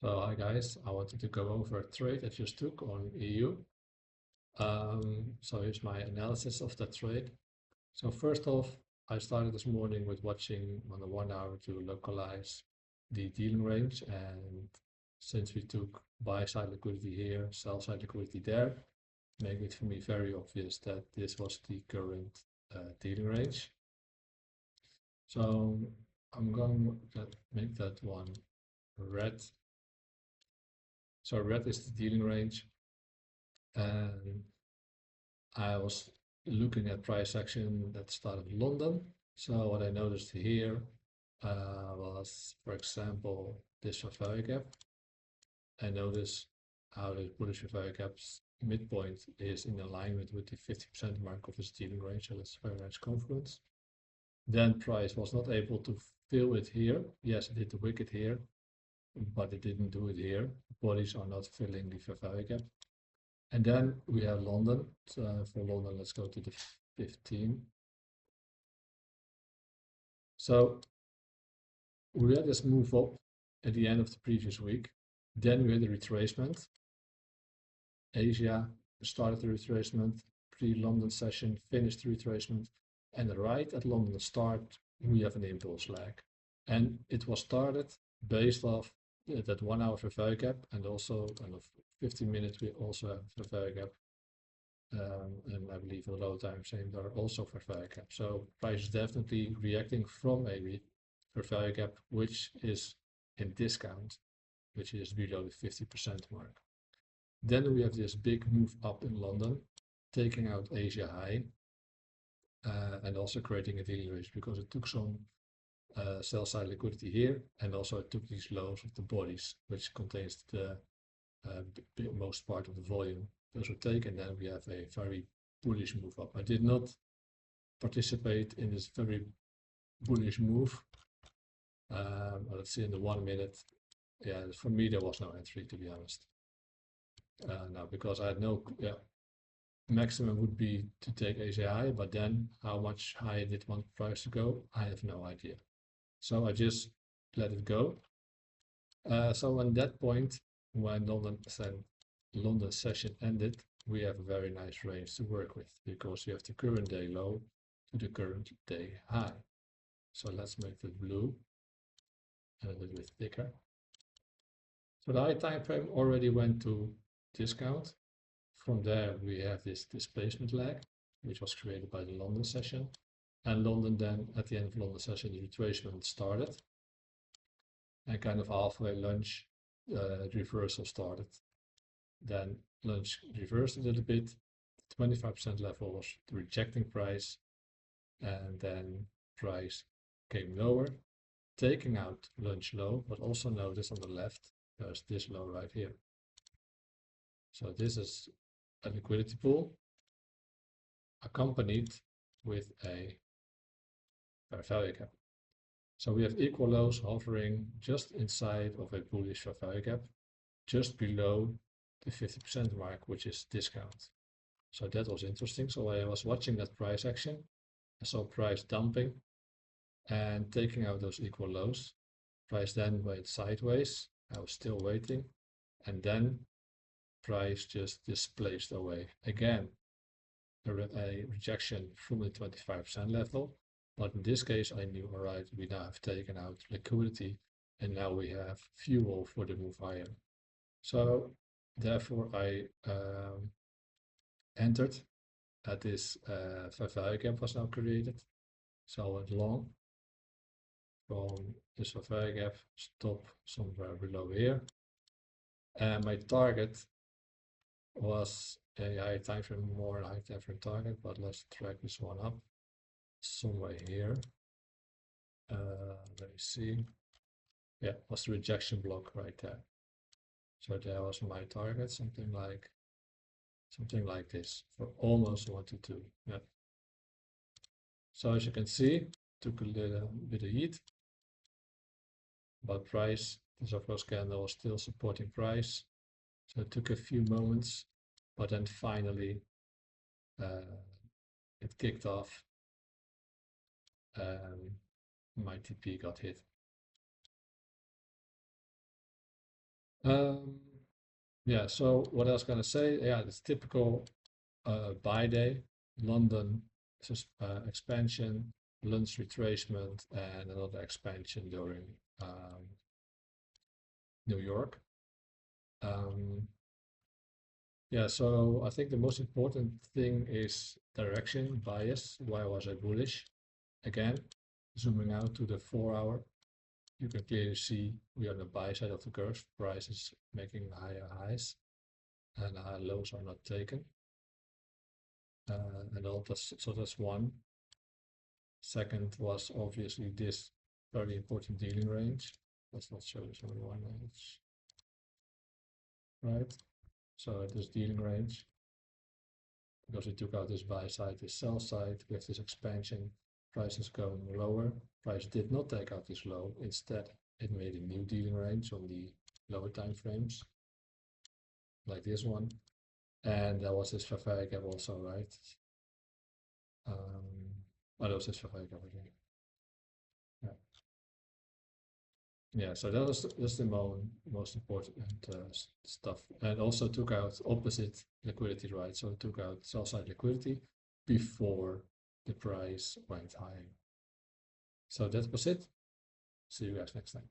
So hi guys, I wanted to go over a trade I just took on EU. So here's my analysis of that trade. So first off, I started this morning with watching on the 1 hour to localize the dealing range, and since we took buy side liquidity here, sell side liquidity there, making it for me very obvious that this was the current dealing range. So I'm going to make that one red. So red is the dealing range, and I was looking at price action that started in London. So what I noticed here was, for example, this value gap. I notice how the bullish value gap's midpoint is in alignment with the 50% mark of its dealing range, so that's very nice confluence. Then price was not able to fill it here. Yes, it did the wicket here, but it didn't do it here. Bodies are not filling the value gap. And then we have London. So for London, let's go to the 15. So we had this move up at the end of the previous week. Then we had a retracement. Asia started the retracement, pre-London session, finished the retracement. And right at London start, we have an impulse lag. And it was started based off that 1 hour for value gap, and also kind of 15 minutes we also have a value gap. And I believe a low time frame are also for value gap. So price is definitely reacting from a for value gap, which is in discount, which is below the 50% mark. Then we have this big move up in London, taking out Asia high, and also creating a dealing range because it took some sell side liquidity here, and also it took these lows of the bodies, which contains the most part of the volume. Those were taken, then we have a very bullish move up. I did not participate in this very bullish move. Let's see in the 1 minute. Yeah, for me there was no entry, to be honest. Now because I had no maximum would be to take Asia high, but then how much higher did one price to go? I have no idea. So I just let it go. So at that point, when London session ended, we have a very nice range to work with because we have the current day low to the current day high. So let's make it blue and a little bit thicker. So the high time frame already went to discount. From there, we have this displacement lag, which was created by the London session. And London then, at the end of London session, the retracement started. And kind of halfway lunch, reversal started. Then lunch reversed a little bit. 25% level was the rejecting price. And then price came lower, taking out lunch low, but also notice on the left, there's this low right here. So this is a liquidity pool accompanied with a fair value gap. So we have equal lows hovering just inside of a bullish fair value gap, just below the 50% mark, which is discount. So that was interesting. So I was watching that price action. I saw price dumping and taking out those equal lows. Price then went sideways. I was still waiting. And then price just displaced away. Again, a rejection from the 25% level. But in this case, I knew, all right, we now have taken out liquidity and now we have fuel for the move higher. So therefore, I entered at this fair value gap was now created. So I went long from this fair value gap, stop somewhere below here. And my target was a high time frame, more high time frame target, but let's drag this one up somewhere here. Let me see. Yeah, was the rejection block right there. So there was my target, something like this for almost 1 to 2. Yeah. So as you can see, took a little bit of heat, but price, this of course candle was still supporting price. So it took a few moments, but then finally it kicked off. My TP got hit. Yeah, so what else can I say? Yeah, it's typical buy day, London expansion, lunch retracement, and another expansion during New York. Yeah, so I think the most important thing is direction, bias. Why was I bullish? Again, zooming out to the 4 hour, you can clearly see we are on the buy side of the curve. Price is making higher highs and higher lows are not taken. And all that's, so that's one. Second was obviously this very important dealing range. Let's not show this only one range, right? So this dealing range, because we took out this buy side, this sell side, with this expansion, prices going lower. Price did not take out this low. Instead, it made a new dealing range on the lower time frames, like this one. And there was this Favre gap also, right? Oh, there was this Favre gap again. Yeah. Yeah, so that was that's the most important stuff, and also took out opposite liquidity, right? So it took out sell side liquidity before the price went higher. So that was it. See you guys next time.